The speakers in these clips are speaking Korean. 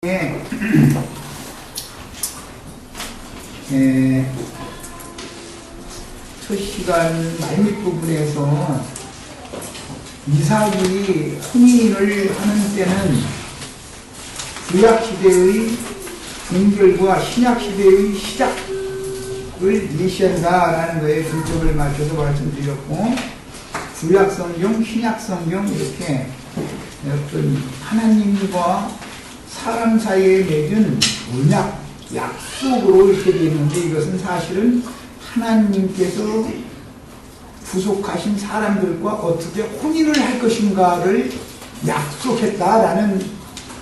첫 시간 말밑 부분에서 이삭이 혼인을 하는 때는 구약시대의 종결과 신약시대의 시작을 예시한다라는 거에 중점을 맞춰서 말씀드렸고, 구약성경, 신약성경 이렇게 어떤 하나님과 사람 사이에 맺은 언약, 약속으로 이렇게 되어 있는데, 이것은 사실은 하나님께서 구속하신 사람들과 어떻게 혼인을 할 것인가를 약속했다라는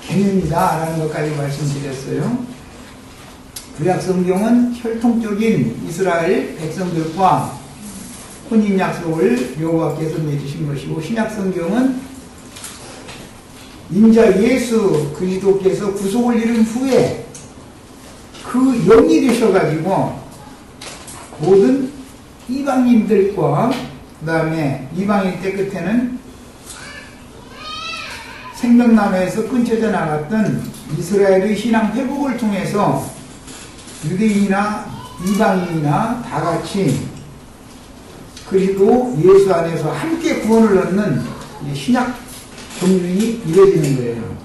개념이다라는 것까지 말씀드렸어요. 구약성경은 혈통적인 이스라엘 백성들과 혼인 약속을 여호와께서 맺으신 것이고, 신약성경은 인자 예수 그리스도께서 구속을 이룬 후에 그 영이 되셔가지고 모든 이방인들과 그 다음에 이방인 때 끝에는 생명나무에서 끊쳐져 나갔던 이스라엘의 신앙 회복을 통해서 유대인이나 이방인이나 다 같이 그리고 예수 안에서 함께 구원을 얻는 신약 종륜이 이루어지는 거예요.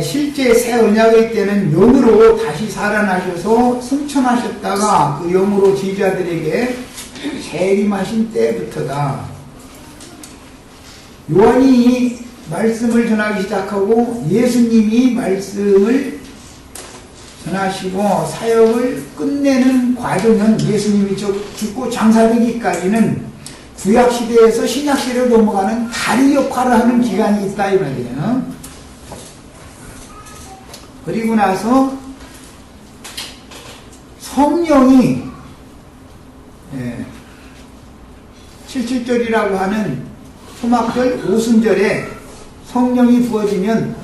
실제 새 언약의 때는 영으로 다시 살아나셔서 승천하셨다가 그 영으로 제자들에게 재림하신 때부터다. 요한이 말씀을 전하기 시작하고 예수님이 말씀을 전하시고 사역을 끝내는 과정은 예수님이 죽고 장사되기까지는 구약시대에서 신약시대로 넘어가는 다리 역할을 하는 기간이 있다 이 말이에요. 그리고 나서 성령이 77절이라고 하는 초막절 오순절에 성령이 부어지면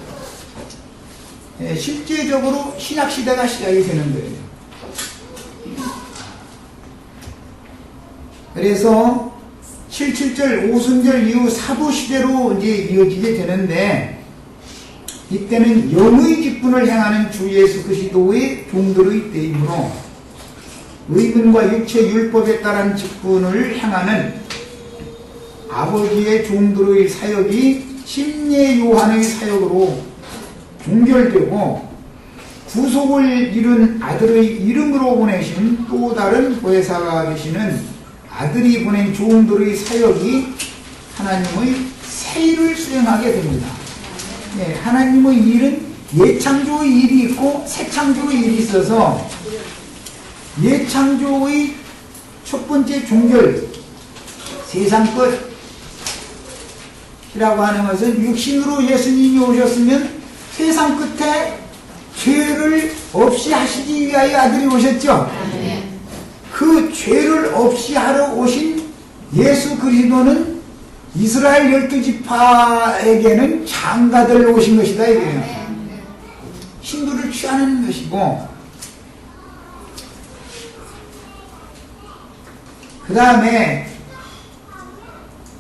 실제적으로 신약시대가 시작이 되는 거예요. 그래서 77절 오순절 이후 사도시대로 이제 이어지게 되는데, 이때는 영의 직분을 행하는 주 예수 그리스도의 종들의 때이므로 의문과 육체 율법에 따른 직분을 행하는 아버지의 종들의 사역이 침례 요한의 사역으로 종결되고, 구속을 이룬 아들의 이름으로 보내신 또 다른 보혜사가 되시는 아들이 보낸 종들의 사역이 하나님의 새 일을 수행하게 됩니다. 하나님의 일은 예창조의 일이 있고 새창조의 일이 있어서, 예창조의 첫 번째 종결, 세상 끝이라고 하는 것은 육신으로 예수님이 오셨으면 세상 끝에 죄를 없이 하시기 위하여 아들이 오셨죠. 그 죄를 없이 하러 오신 예수 그리스도는 이스라엘 12지파에게는 장가들러 오신 것이다 이거예요. 신부를 취하는 것이고, 그 다음에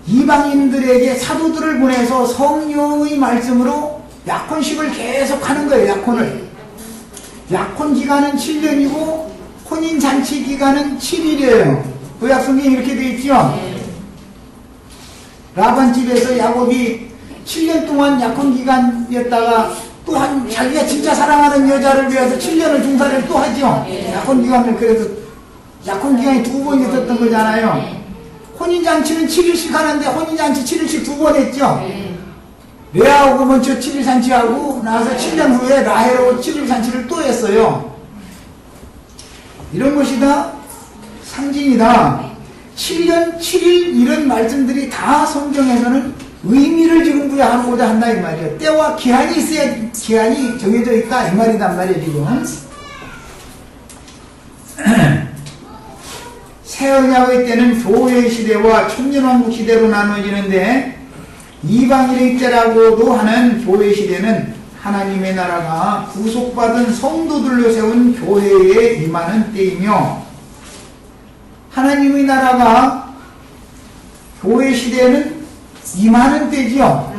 이방인들에게 사도들을 보내서 성령의 말씀으로 약혼식을 계속 하는 거예요. 약혼 기간은 7년이고 혼인잔치 기간은 7일이에요. 구약성경에 이렇게 되어 있죠. 라반집에서 야곱이 7년 동안 약혼 기간이었다가 또 자기가 진짜 사랑하는 여자를 위해서 7년을 중사를 또 하죠. 약혼 기간을 그래서 약혼 기간이 2번 있었던 거잖아요. 혼인잔치는 7일씩 하는데 혼인잔치 7일씩 2번 했죠. 레아하고 먼저 7일 잔치하고 나서 7년 후에 라헬하고 7일 잔치를 또 했어요. 이런 것이 다 상징이다. 7년 7일 이런 말씀들이 다 성경에서는 의미를 지금 부여하고자 한다 이 말이에요. 때와 기한이 있어야, 기한이 정해져 있다 이 말이단 말이에요. 지금 새 언약의 때는 교회 시대와 천년왕국 시대로 나눠지는데, 이방인의 때라고도 하는 교회 시대는 하나님의 나라가 구속받은 성도들로 세운 교회에 임하는 때이며, 하나님의 나라가 교회 시대는 임하는 때지요.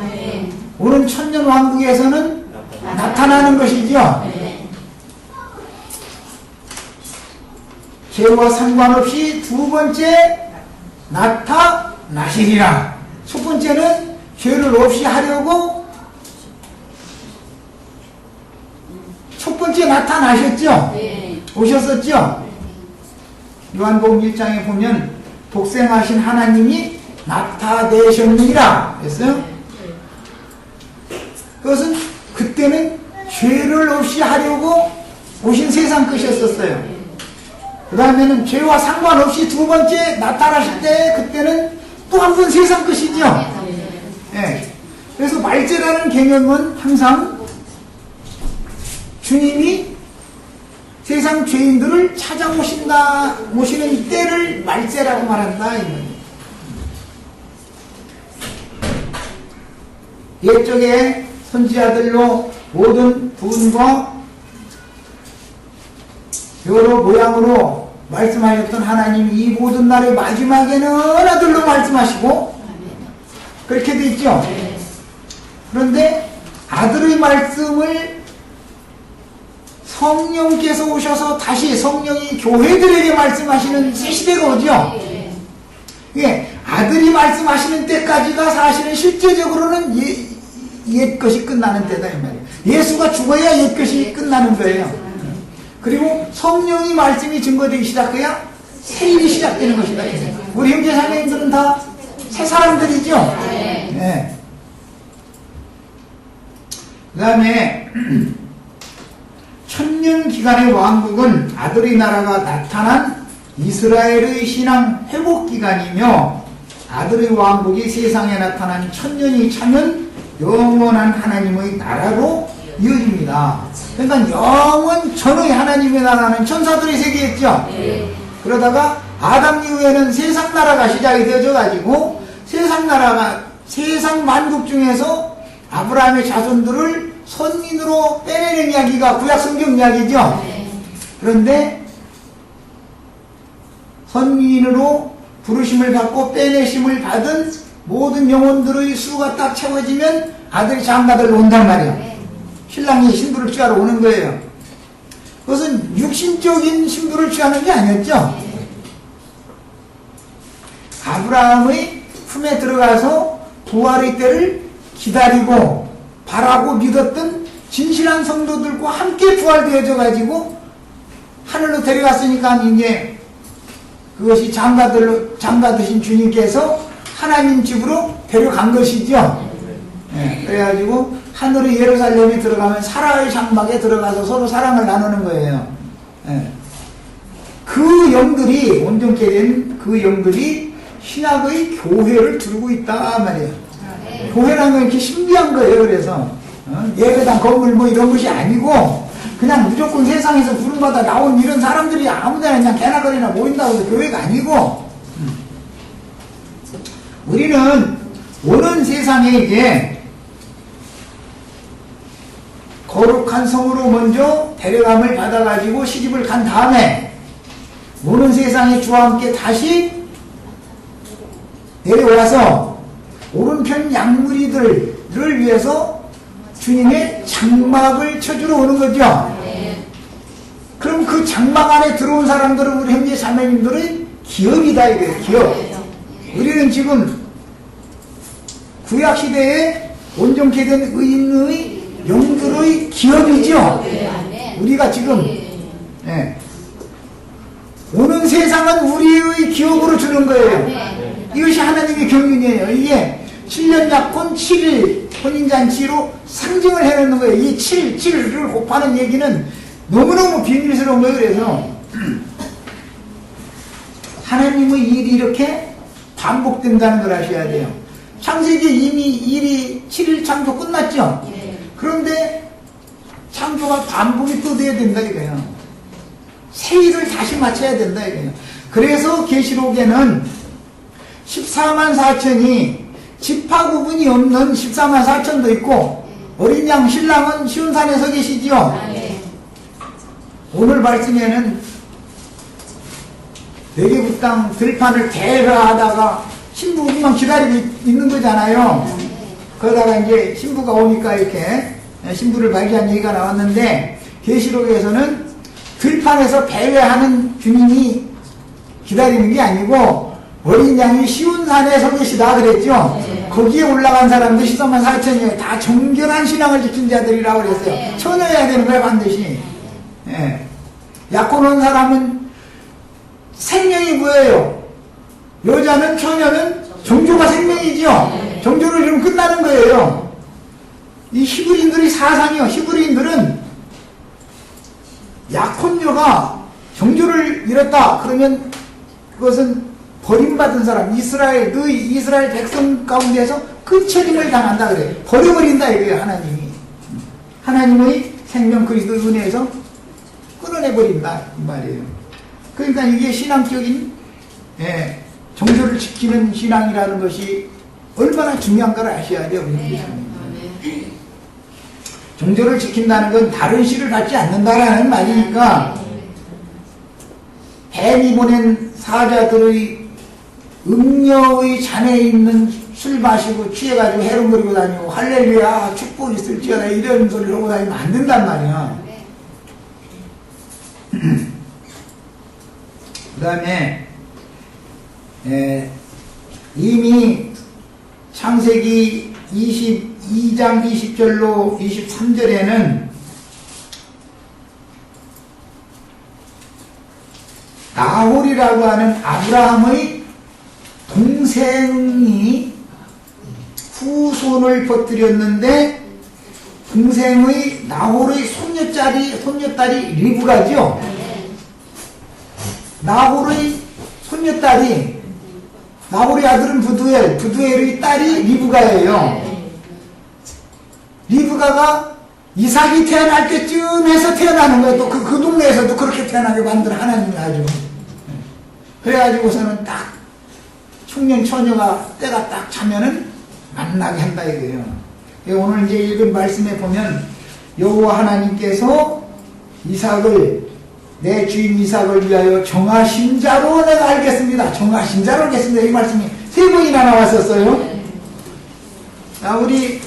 오는 천년왕국에서는 나타나는 것이죠. 죄와 상관없이 두 번째 나타나시리라. 첫 번째는 죄를 없이 하려고 첫 번째 나타나셨죠? 오셨었죠? 요한복음 1장에 보면 독생하신 하나님이 나타내셨느니라 했어요. 그것은 그때는 죄를 없이 하려고 오신 세상 끝이었었어요. 그 다음에는 죄와 상관없이 두 번째 나타나실 때 그때는 또 한 번 세상 끝이죠. 예. 그래서 말죄라는 개념은 항상 주님이 세상 죄인들을 오시는 때를 말죄라고 말한다. 옛적에 선지자들로 모든 부분과 여러 모양으로 말씀하셨던 하나님이 이 모든 날의 마지막에는 아들로 말씀하시고 그렇게 돼 있죠. 그런데 아들의 말씀을 성령께서 오셔서 다시 성령이 교회들에게 말씀하시는 새 시대가 오죠. 예, 아들이 말씀하시는 때까지가 사실은 실제적으로는 옛 것이 끝나는 때다 이 말이에요. 예수가 죽어야 옛 것이 끝나는 거예요. 그리고 성령이 말씀이 증거되기 시작해야 새 일이 시작되는 것이다. 우리 형제 자매님들은 다 새 사람들이죠. 네. 그 다음에 천년 기간의 왕국은 아들의 나라가 나타난 이스라엘의 신앙 회복 기간이며 아들의 왕국이 세상에 나타난 천년이 차면 영원한 하나님의 나라로 이어집니다. 그러니까 영원 전의 하나님의 나라는 천사들의 세계였죠. 그러다가 아담 이후에는 세상 나라가 시작이 되어져 가지고 세상 만국 중에서 아브라함의 자손들을 선민으로 빼내는 이야기가 구약 성경 이야기죠. 그런데 선민으로 부르심을 받고 빼내심을 받은 모든 영혼들의 수가 딱 채워지면 아들이 장가들로 온단 말이에요. 신랑이 신부를 취하러 오는 거예요. 그것은 육신적인 신부를 취하는 게 아니었죠. 아브라함의 품에 들어가서 부활의 때를 기다리고 바라고 믿었던 진실한 성도들과 함께 부활되어져 가지고 하늘로 데려갔으니까 이제 그것이 장가드신 주님께서 하나님 집으로 데려간 것이죠. 네, 그래가지고 하늘의 예루살렘에 들어가면 사라의 장막에 들어가서 서로 사랑을 나누는 거예요. 네. 그 영들이 온전케 된 그 영들이 신학의 교회를 두르고 있다 말이에요. 교회라는 건 이렇게 신비한 거예요. 그래서 예배당 건물 뭐 이런 것이 아니고 그냥 무조건 세상에서 부름받아 나온 이런 사람들이 아무데나 그냥 개나거리나 모인다고 해서 교회가 아니고 우리는 오는 세상에 이제 거룩한 성으로 먼저 데려감을 받아가지고 시집을 간 다음에 오는 세상에 주와 함께 다시 내려와서 오른편 양무리들을 위해서 주님의 장막을 쳐주러 오는 거죠. 그럼 그 장막 안에 들어온 사람들은 우리 형제 자매님들의 기업이다 이거예요. 기업. 우리는 지금 구약시대에 온전케 된 의인의 영들의 기업이죠. 우리가 지금 오는 세상은 우리의 기업으로 주는 거예요. 이것이 하나님의 경륜이에요. 이게 7년 약혼 7일 혼인잔치로 상징을 해놓는 거예요. 이 7을 곱하는 얘기는 너무너무 비밀스러운 거예요. 그래서 하나님의 일이 이렇게 반복된다는 걸 아셔야 돼요. 창세기에 이미 일이 7일 창조 끝났죠. 그런데 창조가 반복이 또 돼야 된다 이거예요. 새 일을 다시 맞춰야 된다 이거예요. 그래서 계시록에는 14만 4천이 지파 구분이 없는 14만 4천도 있고 어린 양 신랑은 시온산에 서 계시지요. 오늘 말씀에는 내개국 땅 들판을 대라하다가 신부만 기다리고 있는 거잖아요. 그러다가 이제 신부가 오니까 이렇게 신부를 발견한 얘기가 나왔는데, 계시록에서는 들판에서 배회하는 주님이 기다리는 게 아니고 어린 양이 시온산에 서 계시다 그랬죠. 거기에 올라간 사람들 13만 4천이에요. 다 정결한 신앙을 지킨 자들이라고 그랬어요. 처녀여야 되는 거야 반드시. 약혼 온 사람은 생명이 뭐예요? 여자는, 처녀는 정조가 생명이죠. 정조를 이러면 끝나는 거예요. 이 히브리인들이 사상이요. 히브리인들은 약혼녀가 정조를 잃었다 그러면 그것은 버림받은 사람, 이스라엘 백성 가운데서 끝처림을 당한다 그래요. 버려버린다 이거예요. 하나님의 생명 그리스도의 은혜에서 끊어내버린다 이 말이에요. 그러니까 이게 신앙적인 정조를 지키는 신앙이라는 것이 얼마나 중요한 걸 아셔야 돼요. 정조를 지킨다는 건 다른 시를 받지 않는다라는 말이니까, 뱀이 보낸 사자들의 음녀의 잔에 있는 술 마시고 취해가지고 해롱거리고 다니고 할렐루야 축복 있을지어다 이런 소리를 하고 다니면 안 된단 말이야. 그 다음에 이미 창세기 22장 20절로 23절에는 나홀이라고 하는 아브라함의 동생이 후손을 퍼뜨렸는데, 동생의 나홀의 손녀딸이 리브가죠. 나홀의 손녀딸이, 나홀의 아들은 부두엘의 딸이 리브가예요. 리브가가 이삭이 태어날 때쯤 해서 태어나는 거예요. 또 그 동네에서도 그렇게 태어나게 만든 하나님이 아주. 그래가지고서는 딱 청년 처녀가 때가 딱 차면은 만나게 한다 이거예요. 오늘 이제 읽은 말씀에 보면 여호와 하나님께서 이삭을, 내 주인 이삭을 위하여 정하신 자로 내가 알겠습니다. 정하신 자로 알겠습니다. 이 말씀이 3번이나 나왔었어요. 자, 우리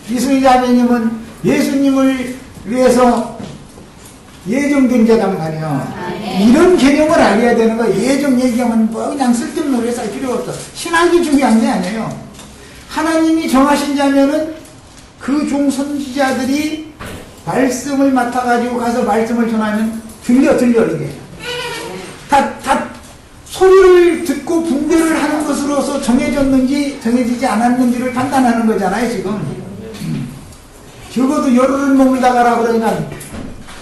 이순희 자매님은 예수님을 위해서 예정된 자단 말이야. 이런 개념을 알아야 되는 거야. 예정 얘기하면 뭐 그냥 쓸데없는 오래 살 필요가 없어. 신학이 중요한 게 아니에요. 하나님이 정하신 자면은 그 종 선지자들이 말씀을 맡아가지고 가서 말씀을 전하면 들려 이게. 다 소리를 듣고 분별을 하는 것으로서 정해졌는지 정해지지 않았는지를 판단하는 거잖아요 지금. 적어도 열흘을 머물다가라 그러니까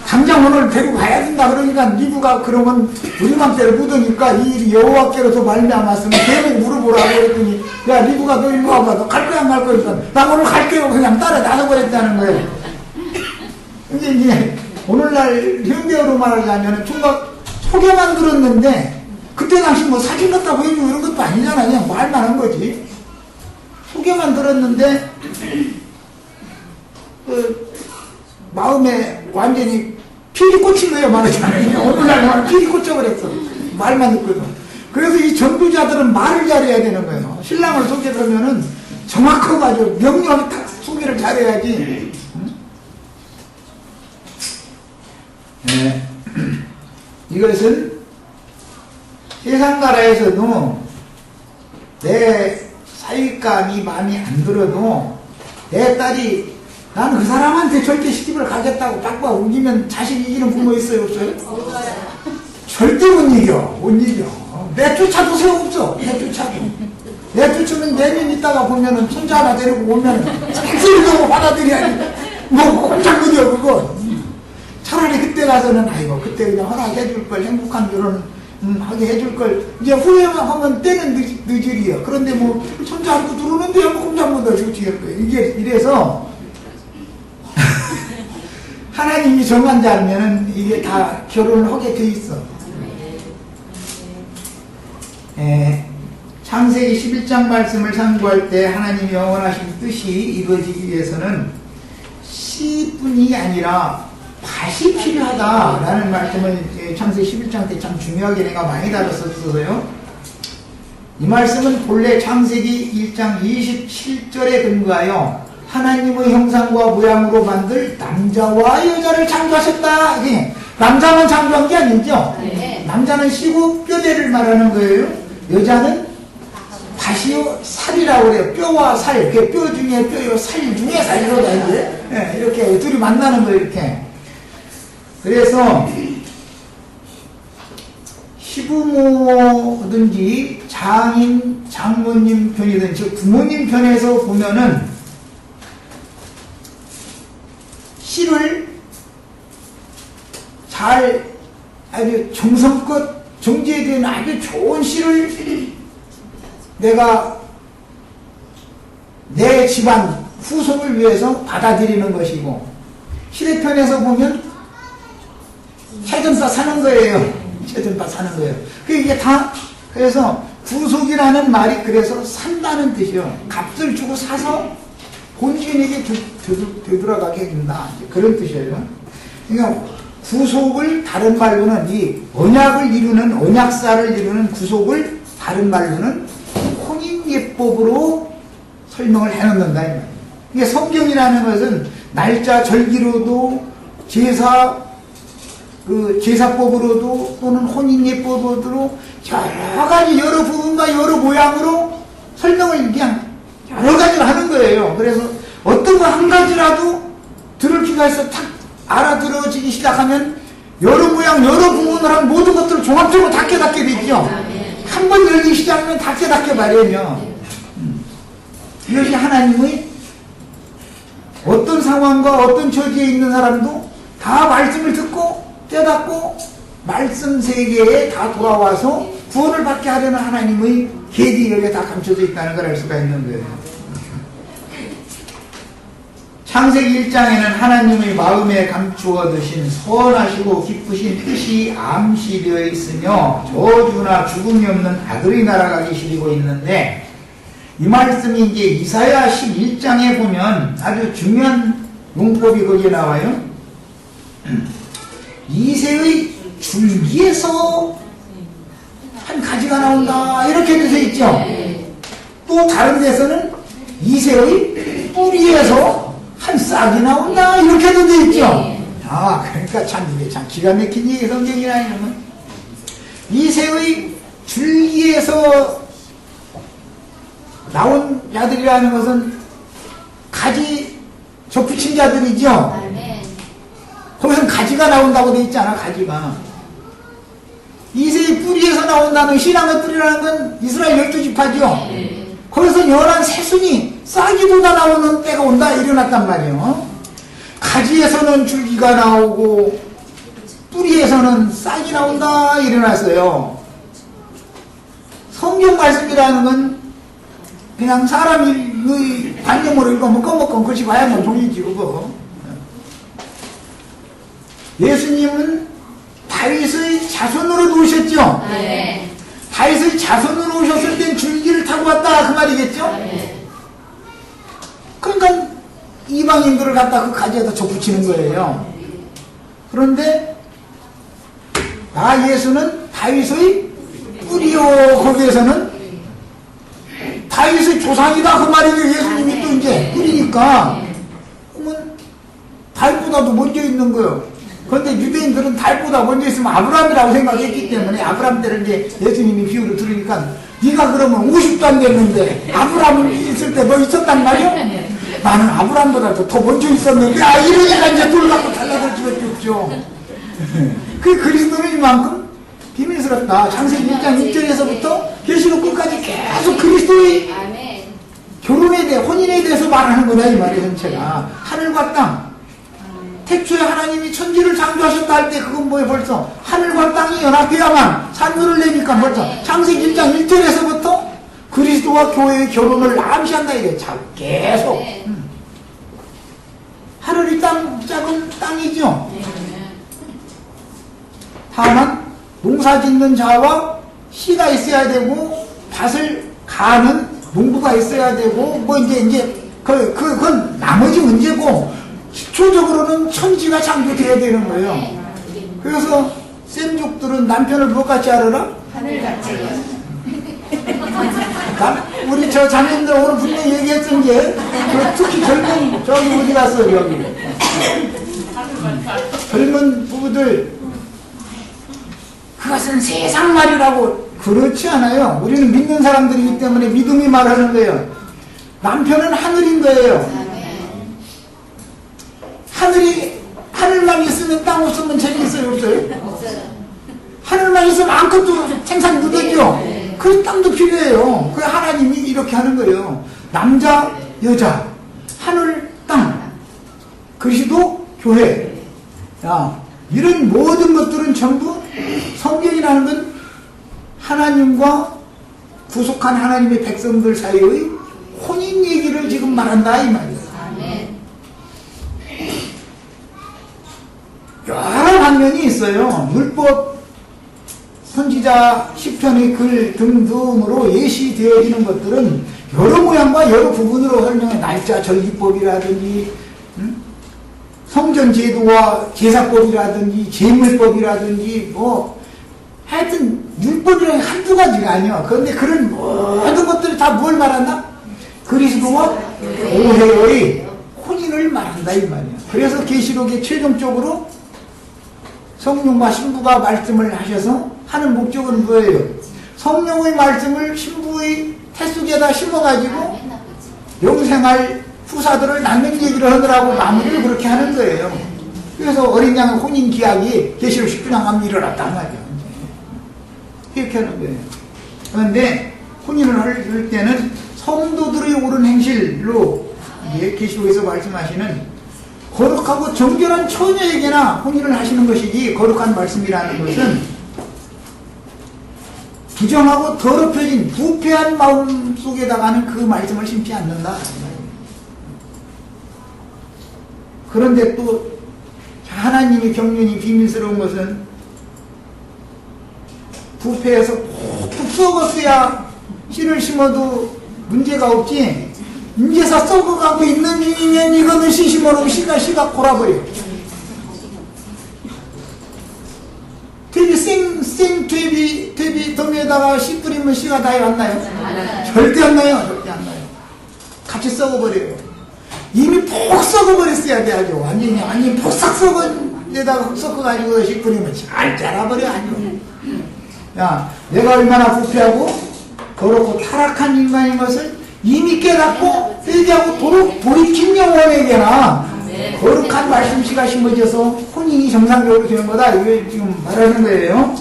당장 오늘 데리고 가야 된다 그러니까 리브가 그러면 우리 맘대로 묻으니까 이 일이 여호와께로서 말미암았으면 대목 물어보라고 그랬더니, 야 리브가 너 일로 와봐. 너 갈 거야 안 갈 거야? 나 오늘 갈게요. 그냥 따라 나가버렸다는 거예요. 근데 이제 오늘날 현대어로 말하자면 총각 소개만 들었는데, 그때 당시 뭐 사진 갖다 보여주고 이런 것도 아니잖아. 그냥 말만 한 거지. 소개만 들었는데 마음에 완전히 필이 꽂힌 거예요. 말하자면 오늘날 필이 꽂혀버렸어. 말만 듣거든. 그래서 이 전도자들은 말을 잘해야 되는 거예요. 신랑을 소개하면은 정확하고 명료하게 딱 소개를 잘해야지. 네. 이것은 세상 나라에서도 내 사윗감이 마음에 안 들어도 내 딸이 나는 그 사람한테 절대 시집을 가겠다고 빡빡 우기면 자식 이기는 부모 있어요 없어요? 절대 못 이겨. 내쫓아도 소용없어. 내쫓으면 내년 있다가 보면은 손자 하나 데리고 오면은 싹쓸이하고 받아들여야지. 뭐 꼼짝 못해요 그거. 차라리 그때 가서는 아이고 그때 그냥 허락해줄 걸, 행복한 결혼 하게 해줄 걸, 이제 후회만 하면 때는 늦으리요. 그런데 뭐 손자 안고 들어오는데 뭐 꼼짝 못하고 뒤에 거예요. 이게 이래서 하나님이 정한 자면은 이게 다 결혼을 하게 돼 있어. 창세기 11장 말씀을 참고할 때 하나님이 영원하신 뜻이 이루어지기 위해서는 씨뿐이 아니라 밭이 필요하다라는 말씀을 창세기 11장 때 참 중요하게 내가 많이 다뤘었어요. 이 말씀은 본래 창세기 1장 27절에 근거하여 하나님의 형상과 모양으로 만들 남자와 여자를 창조하셨다. 이게 남자만 창조한 게 아니죠. 남자는 씨고 뼈대를 말하는 거예요. 여자는 밭이요 살이라고 그래요. 뼈와 살, 그 뼈 중에 뼈요, 살 중에 살이라고 하는데, 네, 이렇게 둘이 만나는 거예요. 이렇게. 그래서 시부모든지 장인, 장모님 편이든지 부모님 편에서 보면은 씨를 잘 아주 정성껏 정제된 아주 좋은 씨를 내가 내 집안 후손을 위해서 받아들이는 것이고, 시대편에서 보면 채전파 사는 거예요. 채전파 사는 거예요. 이게 다, 그래서 구속이라는 말이 그래서 산다는 뜻이요. 값을 주고 사서 본주인에게 되돌아가게 해준다. 그런 뜻이에요. 그러니까 구속을 다른 말로는 이 언약을 이루는, 언약사를 이루는 구속을 다른 말로는 혼인예법으로 설명을 해놓는다. 이게 성경이라는 것은 날짜 절기로도 제사법으로도 또는 혼인예법으로도 여러 가지 여러 부분과 여러 모양으로 설명을 그냥 여러 가지를 하는 거예요. 그래서 어떤 거 한 가지라도 들을 기가 있어 탁 알아들어지기 시작하면 여러 모양 여러 부분을 한 모든 것들을 종합적으로 다 깨닫게 되죠. 한 번 열리기 시작하면 다 깨닫게 마련이요. 이것이 하나님의 어떤 상황과 어떤 처지에 있는 사람도 다 말씀을 듣고 깨닫고 말씀 세계에 다 돌아와서 구원을 받게 하려는 하나님의 계획이 여기에 다 감춰져 있다는 걸 알 수가 있는 거예요. 창세기 1장에는 하나님의 마음에 감추어 두신 선하시고 기쁘신 뜻이 암시되어 있으며 저주나 죽음이 없는 아들의 나라가 계시고 있는데, 이 말씀이 이제 이사야 11장에 보면 아주 중요한 용법이 거기에 나와요. 이새의 줄기에서 한 가지가 나온다 이렇게 되어 있죠. 또 다른 데서는 이새의 뿌리에서 한 싹이 나온다 이렇게도 되어 있죠. 아, 그러니까 이게 참 기가 막힌 얘기 성경이라 이러면 이새의 줄기에서 나온 자들이라는 것은 가지 접붙인 자들이죠. 거기서는 가지가 나온다고 되어 있잖아. 가지가 이새의 뿌리에서 나온다는 신앙의 뿌리라는 건 이스라엘 12지파죠. 거기서 연한 새순이 싹이 돋아 나오는 때가 온다 일어났단 말이에요. 가지에서는 줄기가 나오고 뿌리에서는 싹이 나온다 일어났어요. 성경 말씀이라는 건 그냥 사람이 관념으로 읽으면 껌먹껌 글씨 봐야 뭐 종이지 그거. 예수님은 다윗의 자손으로 오셨죠? 네. 다윗의 자손으로 오셨을 땐 줄기를 타고 왔다 그 말이겠죠? 네. 그러니까 이방인들을 갖다 그 가지에다 접붙이는 거예요. 그런데 예수는 다윗의 뿌리요. 거기에서는 다윗의 조상이다 그 말이에요. 예수님이 또 이제 뿌리니까 그러면 다윗보다도 먼저 있는 거예요. 그런데 유대인들은 달보다 먼저 있으면 아브라함이라고 생각했기 때문에 아브라함 때를 이제 예수님이 비유를 들으니까 네가 그러면 50도 안 됐는데 아브라함 있을 때 너 있었단 말이야? 나는 아브라함보다도 더 먼저 있었는데 이러니까 이제 돌 갖고 달라질 수밖에 없죠. 그 그리스도는 이만큼 비밀스럽다. 창세기 1장 1절에서부터 계시록 끝까지 계속 그리스도의 결혼에 대해 혼인에 대해서 말하는 거다 이 말이에요. 전체가 하늘과 땅 태초에 하나님이 천지를 창조하셨다 할 때 그건 뭐예요? 벌써 하늘과 땅이 연합해야만 산물을 내니까 벌써 창세기 1장 1절에서부터 그리스도와 교회의 결혼을 암시한다 이래. 자, 계속 하늘이 작은 땅이죠. 다만 농사 짓는 자와 씨가 있어야 되고 밭을 가는 농부가 있어야 되고 뭐 이제 그건 나머지 문제고 기초적으로는 천지가 창조돼야 되는 거예요. 그래서 쌤족들은 남편을 무엇같이 알아라? 하늘같이. 우리 저 자매님들 오늘 분명히 얘기했던 게, 특히 젊은, 저기 어디 갔어요, 여기. 젊은 부부들, 그것은 세상 말이라고. 그렇지 않아요. 우리는 믿는 사람들이기 때문에 믿음이 말하는 거예요. 남편은 하늘인 거예요. 하늘만 있으면 땅 없으면 재미있어요, 없어요? 하늘만 있으면 아무것도 생산 못하죠. 그 땅도 필요해요. 그 하나님이 이렇게 하는 거예요. 남자, 여자, 하늘, 땅, 그리스도, 교회. 야, 이런 모든 것들은 전부 성경이라는 건 하나님과 구속한 하나님의 백성들 사이의 혼인 얘기를 지금 말한다 이 말이에요. 여러 방면이 있어요. 율법, 선지자, 시편의 글 등등으로 예시되어지는 것들은 여러 모양과 여러 부분으로 설명해. 날짜 절기법이라든지 성전 제도와 제사법이라든지 제물법이라든지 뭐 하여튼 율법이라는 게 한두 가지가 아니야. 그런데 그런 모든 것들이 다 뭘 말한다? 그리스도와 교회의 혼인을 말한다 이 말이야. 그래서 계시록에 최종적으로 성령과 신부가 말씀을 하셔서 하는 목적은 뭐예요? 성령의 말씀을 신부의 태속에다 심어가지고 영생할 후사들을 낳는 얘기를 하느라고 마무리를 그렇게 하는 거예요. 그래서 어린 양의 혼인 기약이 계시록 19장 가면 일어났단 말이에요. 이렇게 하는 거예요. 그런데 혼인을 할 때는 성도들의 옳은 행실로 계시록에서 말씀하시는 거룩하고 정결한 처녀에게나 혼인을 하시는 것이지, 거룩한 말씀이라는 것은 부정하고 더럽혀진 부패한 마음 속에다가는 그 말씀을 심지 않는다. 그런데 또 하나님의 경륜이 비밀스러운 것은 부패해서 푹푹 썩었어야 씨를 심어도 문제가 없지, 이제서 썩어가고 있는 중이면 이거는 씨 심어놓으면 씨가 골아버려. 퇴비 덤에다가 씨 뿌리면 씨가 다 안 나요? 절대 안 나요. 절대 안 나요. 같이 썩어버려요. 이미 폭 썩어버렸어야 돼야죠. 완전히 폭삭 썩은 데다가 섞어가지고 씨 뿌리면 잘 자라버려. 아니요. 야, 내가 얼마나 부패하고 더럽고 타락한 인간인 것을 이미 깨닫고 회개하고 돌이킨 영혼에게나 거룩한 말씀씨가 심어져서 혼인이 정상적으로 되는 거다. 이게 지금 말하는 거예요.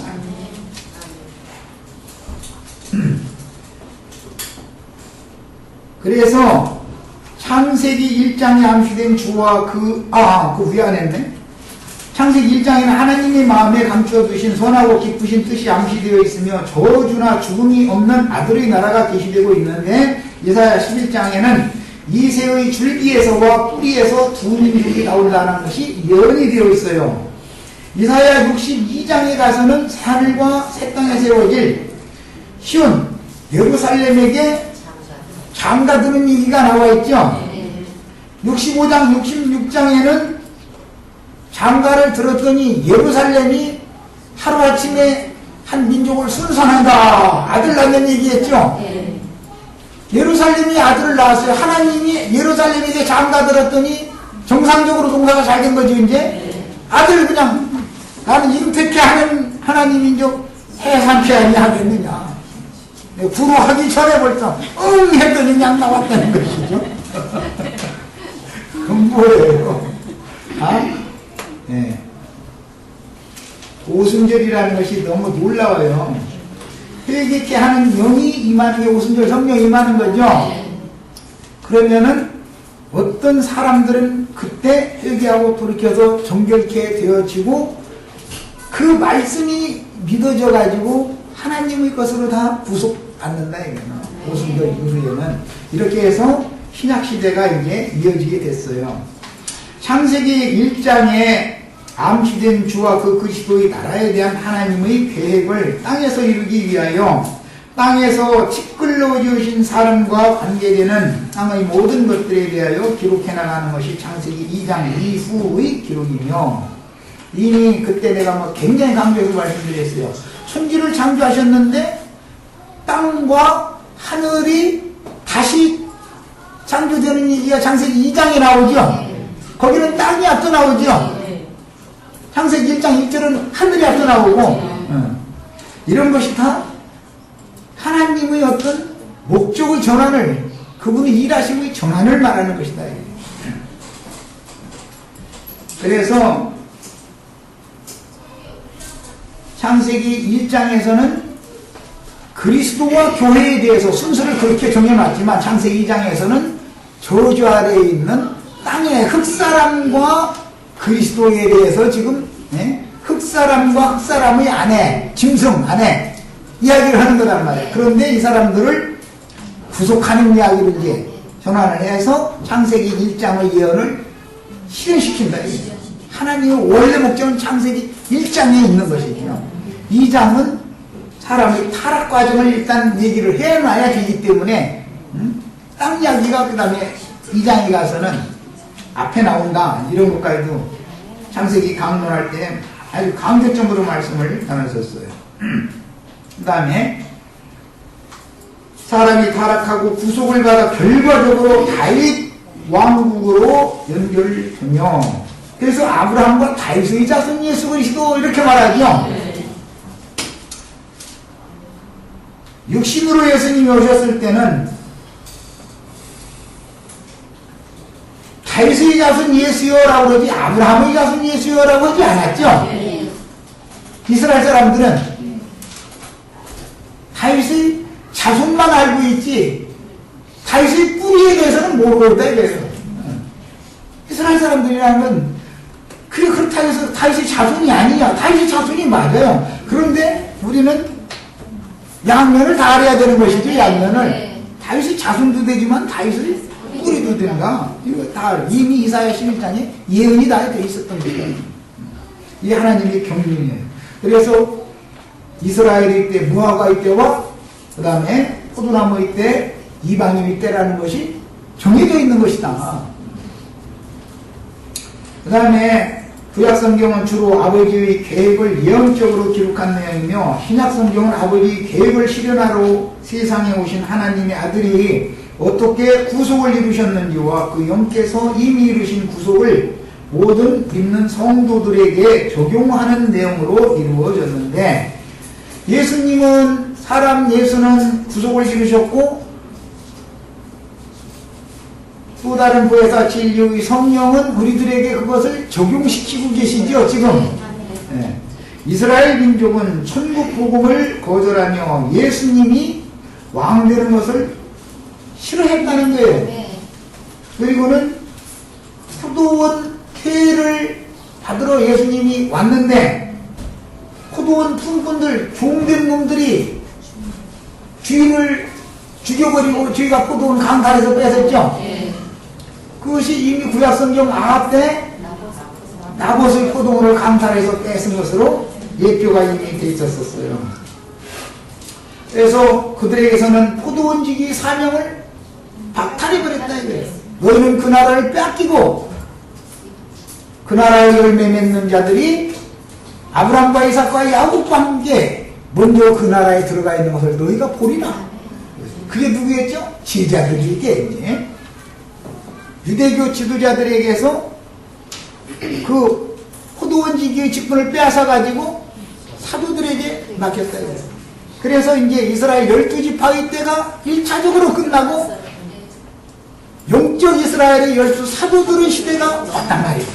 그래서 창세기 1장에 암시된 주와 그 위에 안 했네. 창세기 1장에는 하나님의 마음에 감추어 두신 선하고 기쁘신 뜻이 암시되어 있으며 저주나 죽음이 없는 아들의 나라가 계시되고 있는데, 이사야 11장에는 이새의 줄기에서와 뿌리에서 두 민족이 나온다는 것이 예언이 되어 있어요. 이사야 62장에 가서는 하늘과 새 땅에 세워질 시온 예루살렘에게 장가드는 얘기가 나와 있죠. 65장 66장에는 장가를 들었더니 예루살렘이 하루아침에 한 민족을 순산한다, 아들 낳는 얘기했죠. 예루살렘이 아들을 낳았어요. 하나님이 예루살렘에게 장가 들었더니 정상적으로 동사가 잘 된 거죠. 이제 아들 그냥 나는 임팩트 하는 하나님인적 해삼피 아니 하겠느냐. 구로하기 전에 벌써 했더니 그냥 나왔다는 것이죠. 그건 뭐예요? 네. 오순절이라는 것이 너무 놀라워요. 회개케 하는 영이 임하는 게 오순절, 성령이 임하는 거죠. 그러면은 어떤 사람들은 그때 회개하고 돌이켜서 정결케 되어지고 그 말씀이 믿어져 가지고 하나님의 것으로 다 구속받는다 이거예요. 오순절 이후에는 이렇게 해서 신약시대가 이제 이어지게 됐어요. 창세기 1장에 암시된 주와 그 그리스도의 나라에 대한 하나님의 계획을 땅에서 이루기 위하여 땅에서 티끌로 지으신 사람과 관계되는 땅의 모든 것들에 대하여 기록해 나가는 것이 창세기 2장 이후의 기록이며, 이미 그때 내가 굉장히 강조해서 말씀드렸어요. 천지를 창조하셨는데 땅과 하늘이 다시 창조되는 얘기가 창세기 2장에 나오죠. 거기는 땅이 앞서 나오죠. 창세기 1장 1절은 하늘이 앞서 나오고 이런 것이 다 하나님의 어떤 목적의 전환을, 그분의 일하심의 전환을 말하는 것이다. 그래서 창세기 1장에서는 그리스도와 교회에 대해서 순서를 그렇게 정해놨지만 창세기 2장에서는 저주 아래에 있는 땅의 흙사람과 그리스도에 대해서 지금 흙사람과 흙사람의 아내, 짐승 아내 이야기를 하는 거란 말이에요. 그런데 이 사람들을 구속하는 이야기를 이제 전환을 해서 창세기 1장의 예언을 실현시킨다. 하나님의 원래 목적은 창세기 1장에 있는 것이죠. 2장은 사람의 타락 과정을 일단 얘기를 해놔야 되기 때문에 땅 이야기가 그 다음에 2장에 가서는 앞에 나온다. 이런 것까지도 창세기 강론할 때 아주 강조점으로 말씀을 나눴었어요. 그 다음에 사람이 타락하고 구속을 받아 결과적으로 다윗 왕국으로 연결되며, 그래서 아브라함과 다윗의 자손 예수 그리스도 이렇게 말하죠. 육신으로 예수님이 오셨을 때는 다윗의 자손 예수여라고 그러지 아브라함의 자손 예수여라고 하지 않았죠. 이스라엘 사람들은 다윗의 자손만 알고 있지 다윗의 뿌리에 대해서는 모르고 있다 이거예요. 이스라엘 사람들이라는 건 그게 그렇다고 해서 다윗의 자손이 아니냐. 다윗의 자손이 맞아요. 그런데 우리는 양면을 다 알아야 되는 것이죠. 양면을. 다윗의 자손도 되지만 다윗의 뿌리도 된다. 이거 다 이미 이사야 11장에 예언이 다 돼 있었던 거예요. 이게 하나님의 경륜이에요. 그래서 이스라엘의 때, 무화과의 때와 그 다음에 포도나무의 때, 이방인의 때라는 것이 정해져 있는 것이다. 그 다음에 구약성경은 주로 아버지의 계획을 예언적으로 기록한 내용이며, 신약성경은 아버지의 계획을 실현하러 세상에 오신 하나님의 아들이 어떻게 구속을 이루셨는지와 그 영께서 이미 이루신 구속을 모든 믿는 성도들에게 적용하는 내용으로 이루어졌는데, 예수님은 사람 예수는 구속을 이루셨고, 또 다른 부에서 진리의 성령은 우리들에게 그것을 적용시키고 계시죠. 지금 이스라엘 민족은 천국 복음을 거절하며 예수님이 왕 되는 것을 싫어했다는 거예요. 그리고는 포도원 폐를 받으러 예수님이 왔는데 포도원 품꾼들, 종된 놈들이 주인을 죽여버리고 저희가 포도원 강탈해서 뺏었죠. 그것이 이미 구약성경 아합 때 나봇의 포도원을 강탈해서 뺏은 것으로 예표가 이미 돼 있었어요. 그래서 그들에게서는 포도원지기 사명을 박탈해버렸다 이거예요. 너희는 그 나라를 뺏기고 그 나라의 열매 맺는 자들이 아브라함과 이삭과 야곱과 함께 먼저 그 나라에 들어가 있는 것을 너희가 보리라. 그게 누구였죠? 제자들에게 유대교 지도자들에게서 그 포도원지기의 직분을 빼앗아가지고 사도들에게 맡겼다. 그래서 이제 이스라엘 12지파의 때가 1차적으로 끝나고 영적 이스라엘의 12사도들의 시대가 왔단 말이에요.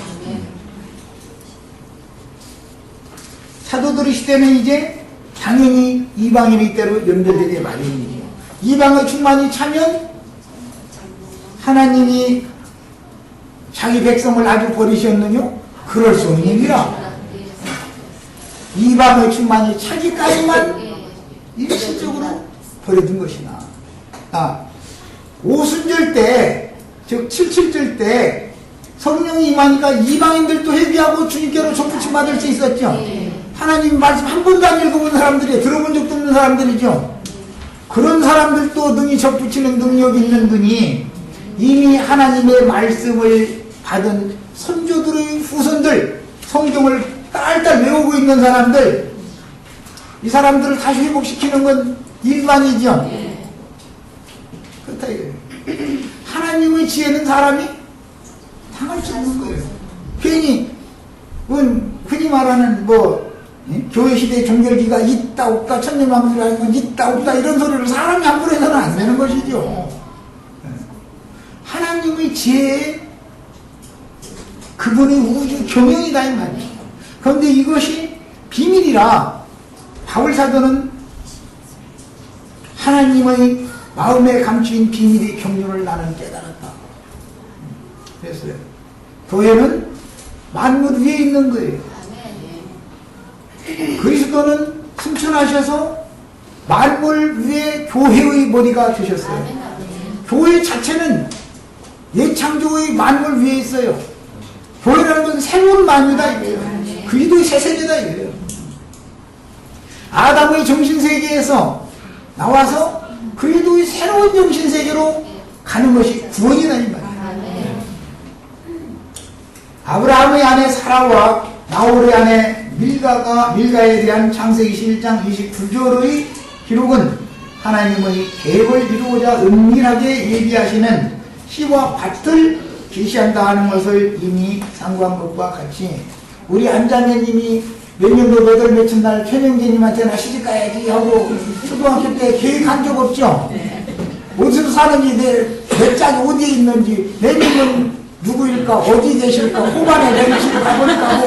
사도들의 시대는 이제 당연히 이방인의 때로 연결되게 마련이에요. 이방의 충만이 차면 하나님이 자기 백성을 아주 버리셨느냐? 그럴 수 없는 일이라. 이방의 충만이 차기까지만 일시적으로 버려둔 것이나. 오순절 때, 즉 77절 때 성령이 임하니까 이방인들도 회개하고 주님께로 접붙임 받을 수 있었죠. 하나님 말씀 한 번도 안 읽어본 사람들이, 들어본 적도 없는 사람들이죠. 그런 사람들도 능히 접붙이는 능력이 있는 분이 이미 하나님의 말씀을 받은 선조들의 후손들, 성경을 딸딸 외우고 있는 사람들, 이 사람들을 다시 회복시키는 건 일만이죠. 하나님의 지혜는 사람이 당할 수 없는 거예요. 괜히 흔히 말하는 교회 시대의 종결기가 있다 없다 천년만물이라는 건 있다 없다 이런 소리를 사람이 함부로 해서는 안 되는 것이죠. 하나님의 지혜에 그분의 우주 경영이다 이 말이죠. 그런데 이것이 비밀이라 바울 사도는 하나님의 마음에 감추인 비밀이 경륜을 나는 깨달았다. 그랬어요. 교회는 만물 위에 있는 거예요. 그리스도는 승천하셔서 만물 위에 교회의 머리가 되셨어요. 교회 자체는 예창조의 만물 위에 있어요. 교회라는 건 새로운 만유다 이거예요. 그리스도의 새 세계다 이거예요. 아담의 정신세계에서 나와서 그리스도의 새로운 정신세계로 가는 것이 구원이다 이 말이에요. 아브라함의 아내 사라와 나홀의 아내 밀가에 대한 창세기 11장 29절의 기록은 하나님의 계획을 이루고자 은밀하게 예비하시는 씨와 밭을 계시한다 하는 것을 이미 상고한 것과 같이 우리 안자매님이 몇 년도 몇월 며칠 날 최명재님한테 나 시집가야지 하고 초등학교 때 계획한 적 없죠? 어디서 사는지 내 짝이 어디에 있는지 내님은 누구일까 어디 계실까 호반에 뱅치를 가보니까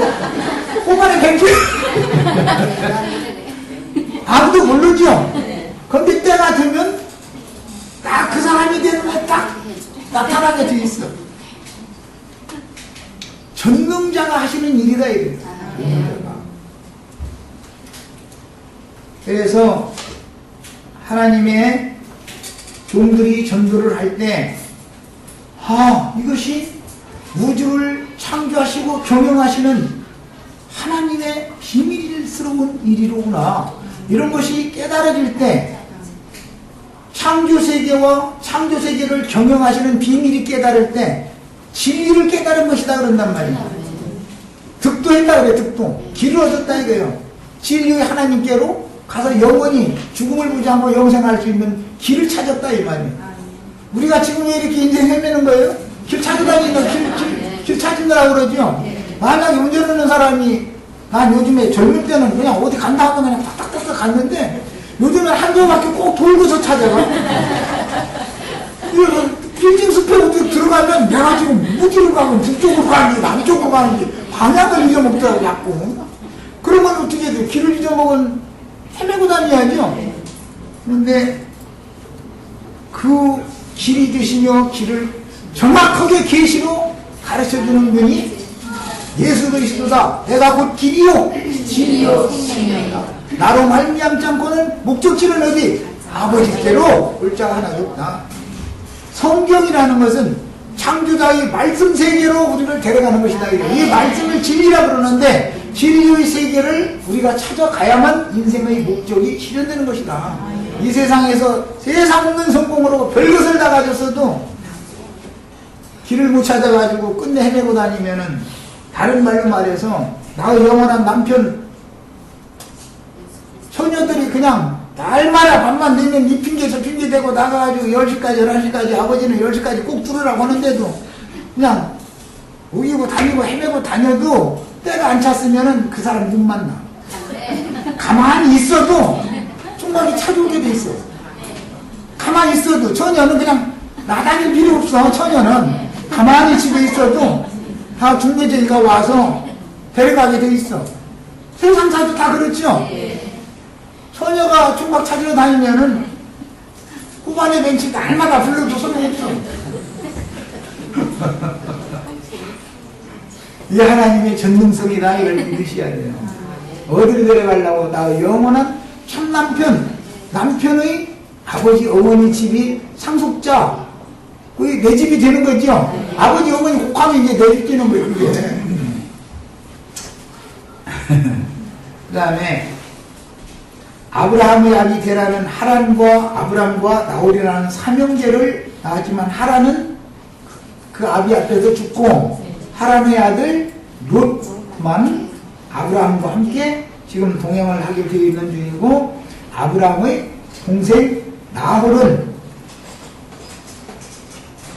호반에 뱅치 아무도 모르죠? 그런데 때가 되면 딱 그 사람이 되는 게 딱 나타나게 돼 있어. 전능자가 하시는 일이다 이래요. 그래서 하나님의 종들이 전도를 할 때 이것이 우주를 창조하시고 경영하시는 하나님의 비밀스러운 일이로구나 이런 것이 깨달아질 때 창조세계와 창조세계를 경영하시는 비밀이 깨달을 때 진리를 깨달은 것이다 그런단 말이에요. 득도했다 그래. 득도 길을 얻었다 이거예요. 진리의 하나님께로 가서 영원히 죽음을 보지 않고 영생할 수 있는 길을 찾았다 이 말이에요. 우리가 지금 왜 이렇게 인생 헤매는 거예요? 길 찾아다니는 길 찾으느라고 그러죠. 만약에 운전하는 사람이 난 요즘에 젊을 때는 그냥 어디 간다 하면 그냥 탁탁탁탁 갔는데 요즘은 한두 바퀴 꼭 돌고서 찾아가. 빌딩 숲에 어디 들어가면 내가 지금 무기로 가면 북쪽으로 가는지 남쪽으로 가는지 방향을 잊어먹더라고 자꾸. 그러면 어떻게 돼? 길을 잊어먹은 헤매고 다녀야죠. 그런데 그 길이 되시며 길을 정확하게 계시로 가르쳐주는 분이 예수 그리스도다. 내가 곧 길이요 진리요 생명이다. 나로 말미암지 않고는 목적지는 어디? 아버지께로 올 자가 하나도 없다. 성경이라는 것은 창조자의 말씀 세계로 우리를 데려가는 것이다. 이 말씀을 진리라 그러는데 진리의 세계를 우리가 찾아가야만 인생의 목적이 실현되는 것이다. 이 세상에서 세상 없는 성공으로 별것을 다 가졌어도 길을 못 찾아가지고 끝내 헤매고 다니면은 다른 말로 말해서 나의 영원한 남편 처녀들이 그냥 날마다 밤만 되면 이 핑계 저 핑계 대고 나가가지고 10시까지 11시까지 아버지는 10시까지 꼭 들으라고 하는데도 그냥 우기고 다니고 헤매고 다녀도 때가 안 찼으면은 그 사람 못 만나. 가만히 있어도 총각이 찾아오게 돼 있어. 가만히 있어도 처녀는 그냥 나다닐 필요 없어. 처녀는 가만히 집에 있어도 다 중매쟁이가 와서 데려가게 돼 있어. 세상 사도 다 그렇죠. 처녀가 총각 찾으러 다니면은 후반에 벤치 날마다 불러도 소용없어. 이 하나님의 전능성이다 이걸 믿으셔야 돼요. 어디를 데려가려고? 나 영원한 참 남편의 아버지 어머니 집이 상속자 그게 내 집이 되는 거죠. 아버지 어머니 혹하면 이제 내 집 되는 거예요 그게. 그 다음에 아브라함의 아비 게라는 하란과 아브람과 나홀이라는 삼형제를 낳았지만 하란은 그 아비 앞에서 죽고 하란의 아들 롯만 아브라함과 함께 지금 동행을 하게 되어 있는 중이고 아브라함의 동생 나홀은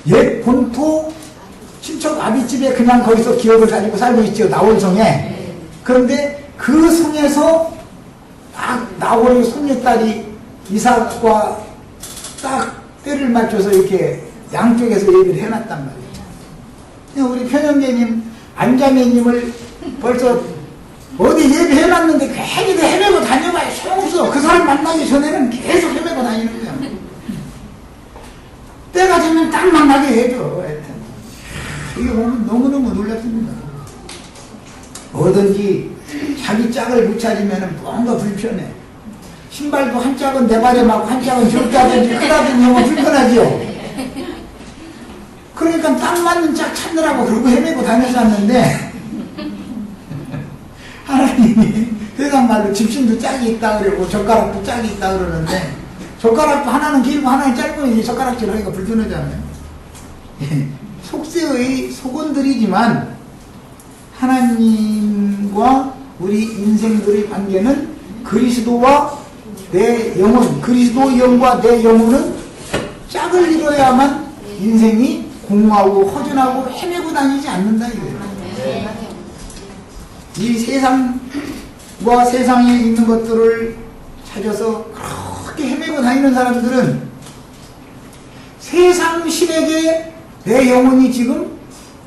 옛 본토 친척 아비집에 그냥 거기서 기억을 가지고 살고 있죠. 나월성에. 그런데 그 성에서 딱 나월의 손녀딸이 이삭과 딱 때를 맞춰서 이렇게 양쪽에서 얘기를 해놨단 말이에요. 우리 편영계님, 안자매님을 벌써 어디 예배해놨는데 괜히 헤매고 다녀봐야 소용없어. 그 사람 만나기 전에는 계속 헤매고 다니는 거야. 때가 되면 딱 만나게 해줘. 하여튼 이게 보면 너무너무 놀랍습니다. 뭐든지 자기 짝을 못 찾으면 뭔가 불편해. 신발도 한 짝은 내 발에 맞고 한 짝은 저 짝인지 크다든지 하면 불편하죠. 그러니까 딱 맞는 짝 찾느라고 그러고 헤매고 다녔었는데 하나님이 세상 말로 집신도 짝이 있다 그러고 젓가락도 짝이 있다 그러는데 젓가락도 하나는 길고 하나는 짧으면 이제 젓가락질 하기가 불편하잖아요. 속세의 속언들이지만 하나님과 우리 인생들의 관계는 그리스도와 내 영혼, 그리스도의 영과 내 영혼은 짝을 이뤄야만 인생이 공허하고 허전하고 헤매고 다니지 않는다 이거예요. 이 세상과 세상에 있는 것들을 찾아서 그렇게 헤매고 다니는 사람들은 세상 신에게 내 영혼이 지금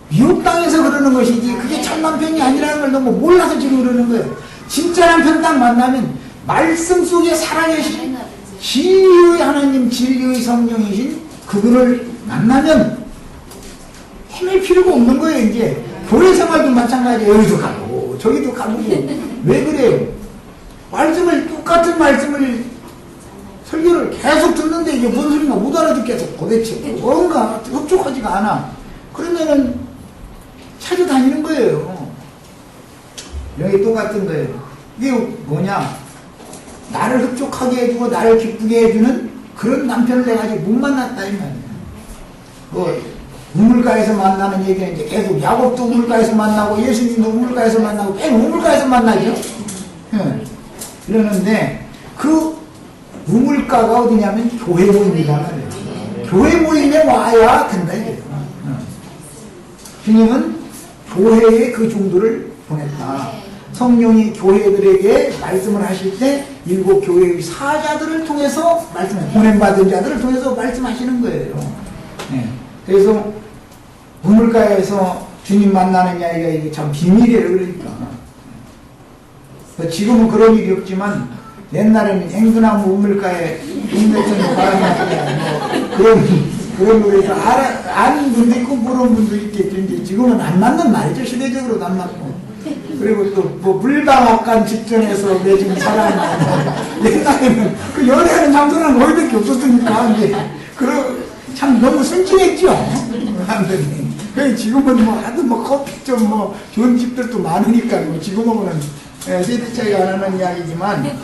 미혹당해서 그러는 것이지 그게 참 남편이 아니라는 걸 너무 몰라서 지금 그러는 거예요. 진짜 남편 딱 만나면 말씀 속에 살아계신 진리의 하나님, 진리의 성령이신 그분을 만나면 헤맬 필요가 없는 거예요. 이제 교회 생활도 마찬가지예요. 여기도 가보고 저기도 가보고 왜 그래요? 말씀을 똑같은 말씀을 설교를 계속 듣는데 이게 뭔 소리가 못 알아듣겠어. 도대체 뭔가 흡족하지가 않아. 그러면은 찾아다니는 거예요. 여기 똑같은 거예요. 이게 뭐냐? 나를 흡족하게 해주고 나를 기쁘게 해주는 그런 남편을 내가 아직 못 만났다 이 말이야. 뭐 우물가에서 만나는 얘기는 이제 계속 야곱도 우물가에서 만나고 예수님도 우물가에서 만나고 맨 우물가에서 만나죠. 그러는데 그 우물가가 어디냐면 교회 모임이다 말이에요. 교회 모임에 와야 된다 이거예요. 주님은 교회에 그 정도를 보냈다. 성령이 교회들에게 말씀을 하실 때 일곱 교회의 사자들을 통해서 말씀을 보냄받은 자들을 통해서 말씀하시는 거예요. 네. 그래서 우물가에서 주님 만나는 이야기가 이게 참 비밀이에요. 그러니까 지금은 그런 일이 없지만 옛날에는 앵두나무 우물가에 인맥전에 바람이 그런 거에서 아는 분도 있고 모르는 분도 있겠죠. 지금은 안 맞는 말이죠. 시대적으로도 안 맞고. 그리고 또 뭐 물방앗간 직전에서 맺은 사랑이 옛날에는 그 연애하는 장소는 거기밖에 없었으니까 이제 참 너무 순진했죠. 사람들이. 그래서 지금은 뭐 하도 뭐 커피점 뭐 좋은 집들도 많으니까 뭐 지금은 세대 차이가 안 하는 이야기지만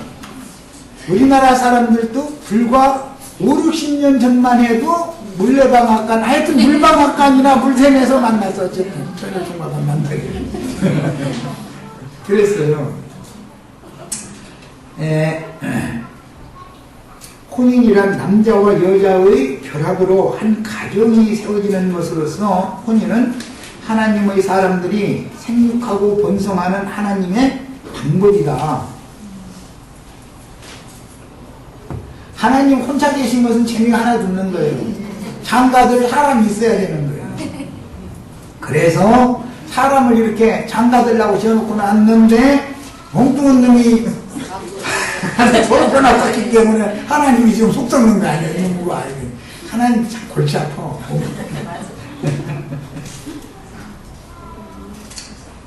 우리나라 사람들도 불과 5, 60년 전만 해도 물레방앗간 하여튼 물방앗간이나 물샘에서 만나서 어쨌든 천여중마다 만나게 그랬어요. 혼인이란 남자와 여자의 결합으로 한 가정이 세워지는 것으로서 혼인은 하나님의 사람들이 생육하고 번성하는 하나님의 방법이다. 하나님 혼자 계신 것은 재미가 하나도 없는 거예요. 장가들 사람이 있어야 되는 거예요. 그래서 사람을 이렇게 장가들라고 지어놓고 놨는데 엉뚱한 놈이 저렇게 놨기 때문에 하나님이 지금 속 썩는 거 아니에요. 누구가 알고. 하나님 참 골치 아파.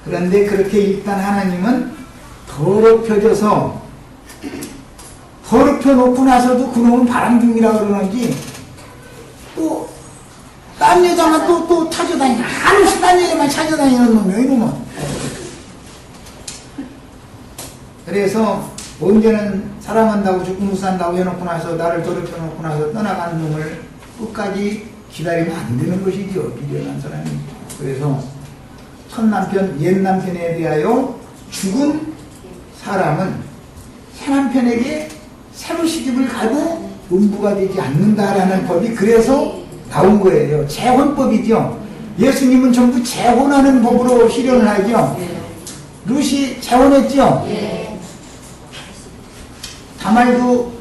그런데 그렇게 일단 하나님은 더럽혀져서 더럽혀 놓고 나서도 그놈은 바람둥이라 그러는지 또 딴 여자만 또 찾아다니고 한없이 딴 여자만 찾아다니는 놈이에요. 이놈은. 그래서 언제는 사랑한다고 죽고 못 산다고 해놓고 나서 나를 더럽혀 놓고 나서 떠나가는 놈을 끝까지 기다리면 안 되는 것이죠. 미련한 사람이. 그래서 첫 남편, 옛 남편에 대하여 죽은 사람은 새 남편에게 새로 시집을 가도 음부가 되지 않는다라는 법이 그래서 나온 거예요. 재혼법이죠. 예수님은 전부 재혼하는 법으로 실현을 하죠. 룻이 재혼했죠. 다말도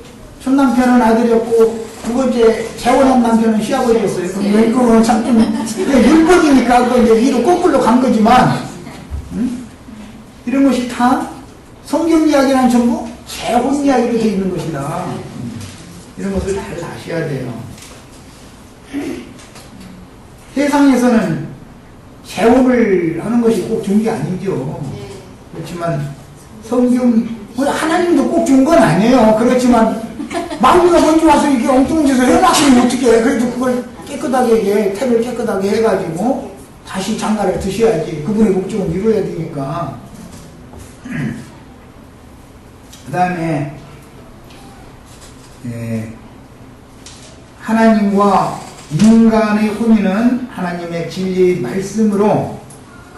첫 남편은 아들이었고 두 번째 재혼한 남편은 시아버지였어요. 그건 참 율법이니까 그거 이제 위로 거꾸로 간 거지만 이런 것이 다 성경 이야기는 전부 재혼 이야기로 되어 있는 것이다. 이런 것을 잘 아셔야 돼요. 세상에서는 재혼을 하는 것이 꼭 좋은 게 아니죠. 그렇지만 성경, 하나님도 꼭 좋은 건 아니에요. 그렇지만 마귀가 먼저 와서 이렇게 엉뚱한 짓을 해놨으면 어떻게 해. 그래도 그걸 깨끗하게, 탭을 깨끗하게 해가지고 다시 장가를 드셔야지. 그분의 목적은 이루어야 되니까. 그 다음에 하나님과 인간의 혼인은 하나님의 진리의 말씀으로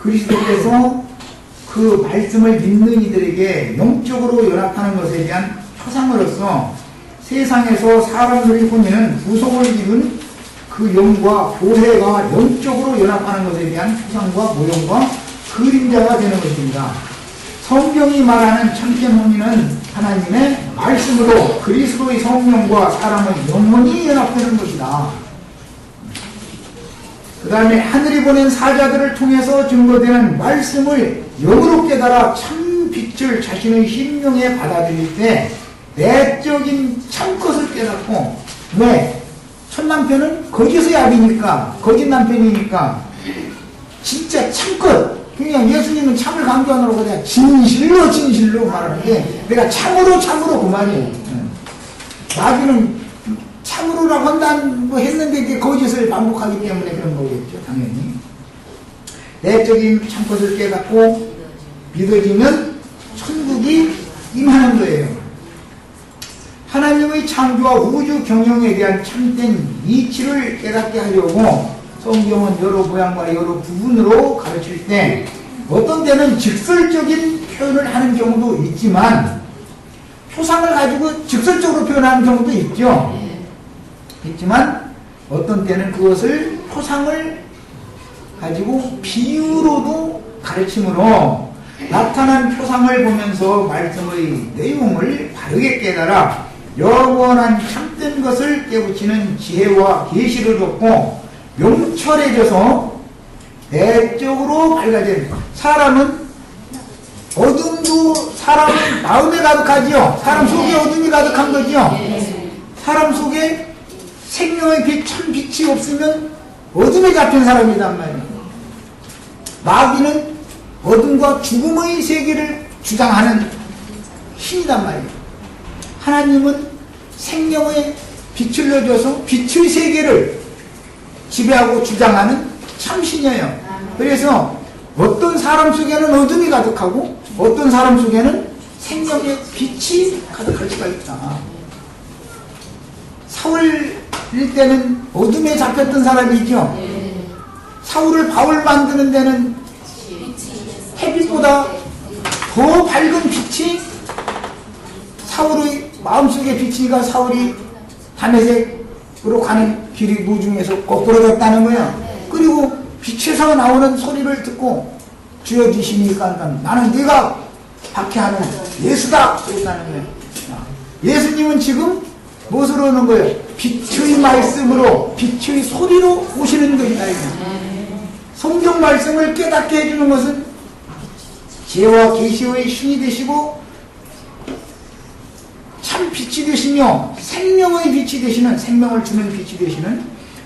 그리스도께서 그 말씀을 믿는 이들에게 영적으로 연합하는 것에 대한 표상으로서 세상에서 사람들의 혼인은 구속을 이룬 그 영과 교회가 영적으로 연합하는 것에 대한 표상과 모형과 그림자가 되는 것입니다. 성경이 말하는 참된 혼인은 하나님의 말씀으로 그리스도의 성령과 사람의 영혼이 연합되는 것이다. 그 다음에 하늘이 보낸 사자들을 통해서 증거되는 말씀을 영으로 깨달아 참 빛을 자신의 심령에 받아들일 때 내적인 참것을 깨닫고, 왜? 첫 남편은 거짓의 아비니까, 거짓 남편이니까 진짜 참것, 그냥 예수님은 참을 강조하느라고 그냥 진실로 말하는데 내가 참으로 그만이에요. 마귀는 참으로라고 한다고 했는데 이게 거짓을 반복하기 때문에 그런 거겠죠. 당연히 내적인 참것을 깨닫고 믿어지면 천국이 임하는 거예요. 하나님의 창조와 우주 경영에 대한 참된 이치를 깨닫게 하려고 성경은 여러 모양과 여러 부분으로 가르칠 때 어떤 때는 직설적인 표현을 하는 경우도 있지만 표상을 가지고 직설적으로 표현하는 경우도 있죠. 있지만 어떤 때는 그것을 표상을 가지고 비유로도 가르침으로 나타난 표상을 보면서 말씀의 내용을 바르게 깨달아 영원한 참된 것을 깨우치는 지혜와 계시를 얻고 명철해져서 내적으로 밝아진 사람은 어둠도 사람은 마음에 가득하지요. 사람 속에 어둠이 가득한 거지요. 사람 속에 생명의 빛, 참 빛이 없으면 어둠에 잡힌 사람이란 말이에요. 마귀는 어둠과 죽음의 세계를 주장하는 힘이란 말이에요. 하나님은 생명의 빛을 넣어줘서 빛의 세계를 지배하고 주장하는 참신이에요. 그래서 어떤 사람 속에는 어둠이 가득하고 어떤 사람 속에는 생명의 빛이 가득할 수가 있다. 사울일 때는 어둠에 잡혔던 사람이 있죠. 사울을 바울 만드는 데는 햇빛보다 더 밝은 빛이 사울의 마음속에 비치니까 사울이 다메섹으로 가는 길이 무중에서 거꾸로졌다는 거야. 그리고 빛에서 나오는 소리를 듣고 주여 주시니까 나는 네가 박해하는 예수다 그랬다는 거야. 예수님은 지금 무엇으로 오는 거예요? 빛의 말씀으로, 빛의 소리로 오시는 것이다. 성경 말씀을 깨닫게 해주는 것은 지혜와 계시의 신이 되시고 참 빛이 되시며 생명의 빛이 되시는, 생명을 주는 빛이 되시는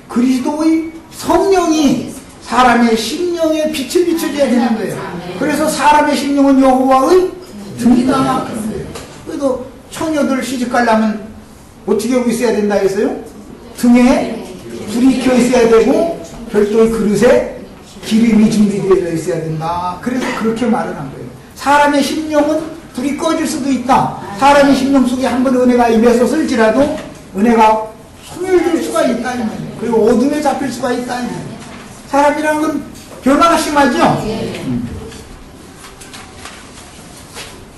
그리스도의 성령이 사람의 심령에 빛을 비춰줘야 되는 거예요. 그래서 사람의 심령은 여호와의 등이다. 그래도 처녀들 시집가려면 어떻게 하고 있어야 된다 했어요? 등에 불이 켜 있어야 되고 별도의 그릇에 기름이 준비되어 있어야 된다. 그래서 그렇게 말을 한 거예요. 사람의 심령은 불이 꺼질 수도 있다. 사람의 심령 속에 한번 은혜가 임했었을지라도 은혜가 소멸될 수가 있다. 그리고 어둠에 잡힐 수가 있다. 사람이라는 건 변화가 심하죠?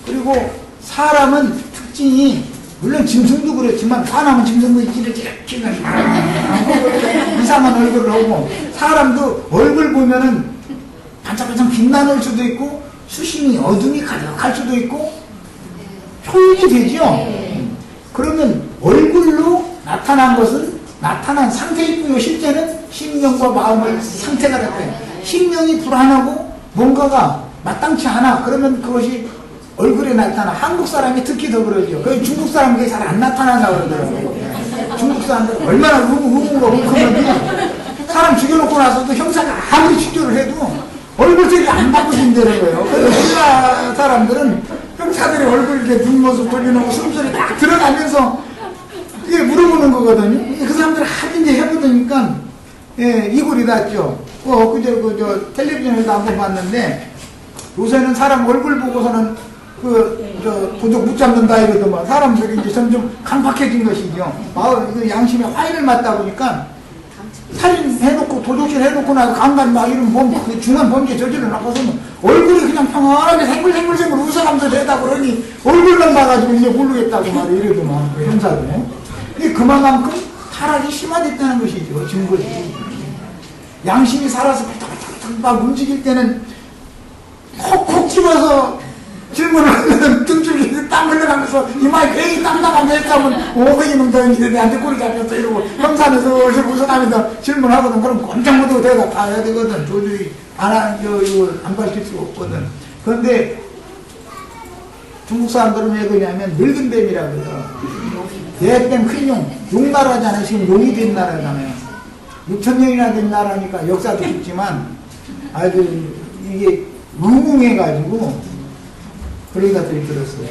그리고 사람은 특징이 물론 짐승도 그렇지만 사람은 짐승도 이렇게 이상한 얼굴을 하고 사람도 얼굴 보면은 반짝반짝 빛나는 수도 있고 수심이 어둠이 가득할 수도 있고 표현이 되죠. 그러면 얼굴로 나타난 것은 나타난 상태이고요. 실제는 심령과 마음의 상태가 나타나요. 심령이 불안하고 뭔가가 마땅치 않아. 그러면 그것이 얼굴에 나타나. 한국 사람이 특히 더 그러죠. 중국 사람은 그게 잘 안 나타난다고 그러더라고요. 중국 사람들 얼마나 의무가 웅크면 사람 죽여놓고 나서도 형사가 아무리 취조를 해도 얼굴색이 안 바꾸신다는 거예요. 그래서 우리나라 사람들은 형사들의 얼굴 이렇게 눈모습 돌려놓고 숨소리 딱 들어가면서 그게 물어보는 거거든요. 그 사람들 하도 이제 해보니까 예, 이골이 났죠. 그저 텔레비전에도 한번 봤는데 요새는 사람 얼굴 보고서는 도적 못 잡는다 이러더만 사람들이 이제 점점 강팍해진 것이죠. 마을 양심에 화인을 맞다 보니까 살인해놓고 도적질 해놓고 나서 강간 막 이런 중한 범죄 저질러 놓고서는 얼굴이 그냥 평안하게 생글생글 웃어가면서 되다 그러니 얼굴만 봐가지고 이제 모르겠다고 말이 이러더만 그 형사도. 근데 그만큼 타락이 심화됐다는 것이죠. 증거지. 양심이 살아서 발딱발딱 막 움직일 때는 콕콕 집어서 질문을 하면 등줄기 땀 흘러가면서 이마에 괜히 땀 나가면서 했다면 이놈 내한테 꼬리 잡혔어 이러고 형사는 슬슬 웃어가면서 질문하거든. 그럼 꼼짝 못하고 대답해야 되거든. 도저히 안 밝힐 수가 없거든. 그런데 중국 사람들은 왜 그러냐면 늙은 뱀이라고 그래요. 대뱀 큰 용, 용나라잖아요. 지금 용이 된 나라잖아요. 6,000년이나 된 나라니까 역사도 깊지만 아주 이게 무궁해가지고 그런 것들이 들었어요.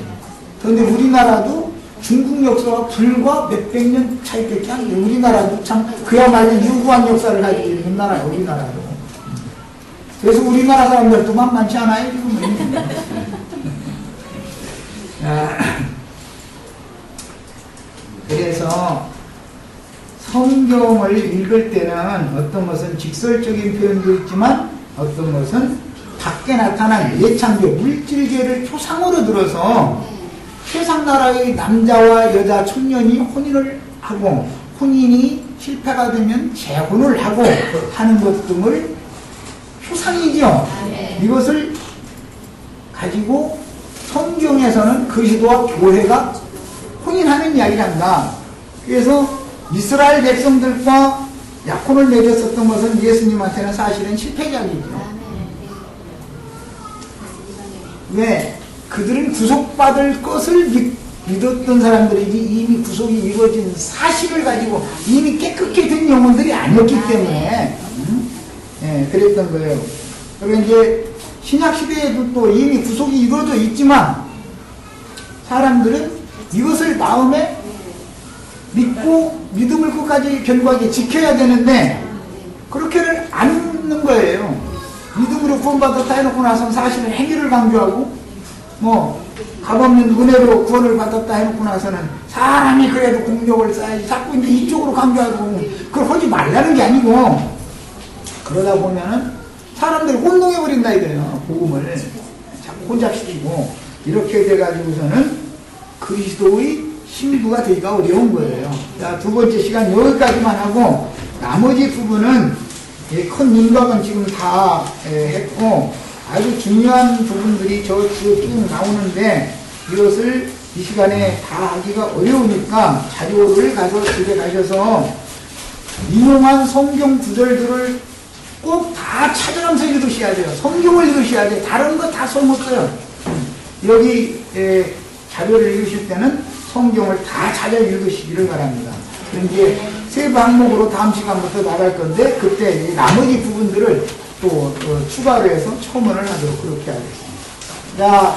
그런데 우리나라도 중국 역사와 불과 몇백 년 차이밖에 안 돼요. 우리나라도 참 그야말로 유구한 역사를 가지고 있는 나라예요. 우리나라도. 그래서 우리나라 사람들도 만만치 않아요. 그래서 성경을 읽을 때는 어떤 것은 직설적인 표현도 있지만 어떤 것은 밖에 나타난 예창계, 물질계를 초상으로 들어서 세상나라의 남자와 여자 청년이 혼인을 하고 혼인이 실패가 되면 재혼을 하고 하는 것 등을 초상이죠. 이것을 가지고 성경에서는 그리스도와 교회가 혼인하는 이야기란다. 그래서 이스라엘 백성들과 약혼을 맺었었던 것은 예수님한테는 사실은 실패작이죠. 왜? 그들은 구속받을 것을 믿었던 사람들이지 이미 구속이 이루어진 사실을 가지고 이미 깨끗게 된 영혼들이 아니었기 때문에 그랬던 거예요. 그리고 이제 신약시대에도 또 이미 구속이 이루어져 있지만 사람들은 이것을 마음에 믿고 믿음을 끝까지 견고하게 지켜야 되는데 그렇게는 않는 거예요. 믿음으로 구원받았다 해놓고 나서 사실은 행위를 강조하고 값없는 은혜로 구원을 받았다 해놓고 나서는 사람이 그래도 공력을 쌓아야지 자꾸 이제 이쪽으로 강조하고 그걸 하지 말라는 게 아니고 그러다 보면은 사람들이 혼동해버린다 이거예요. 복음을 자꾸 혼잡시키고 이렇게 돼가지고서는 그리스도의 신부가 되기가 어려운 거예요. 자, 두 번째 시간 여기까지만 하고 나머지 부분은 큰 인각은 지금 다 했고 아주 중요한 부분들이 쭉 나오는데 이것을 이 시간에 다 하기가 어려우니까 자료를 가서 집에 가셔서 인용한 성경 구절들을 꼭 다 찾아가면서 읽으셔야 돼요. 성경을 읽으셔야 돼요. 다른 거 다 소용없어요. 여기 자료를 읽으실 때는 성경을 다 찾아 읽으시기를 바랍니다. 이제 세 방목으로 다음 시간부터 나갈 건데 그때 나머지 부분들을 또 추가로 해서 첨언을 하도록 그렇게 하겠습니다. 자,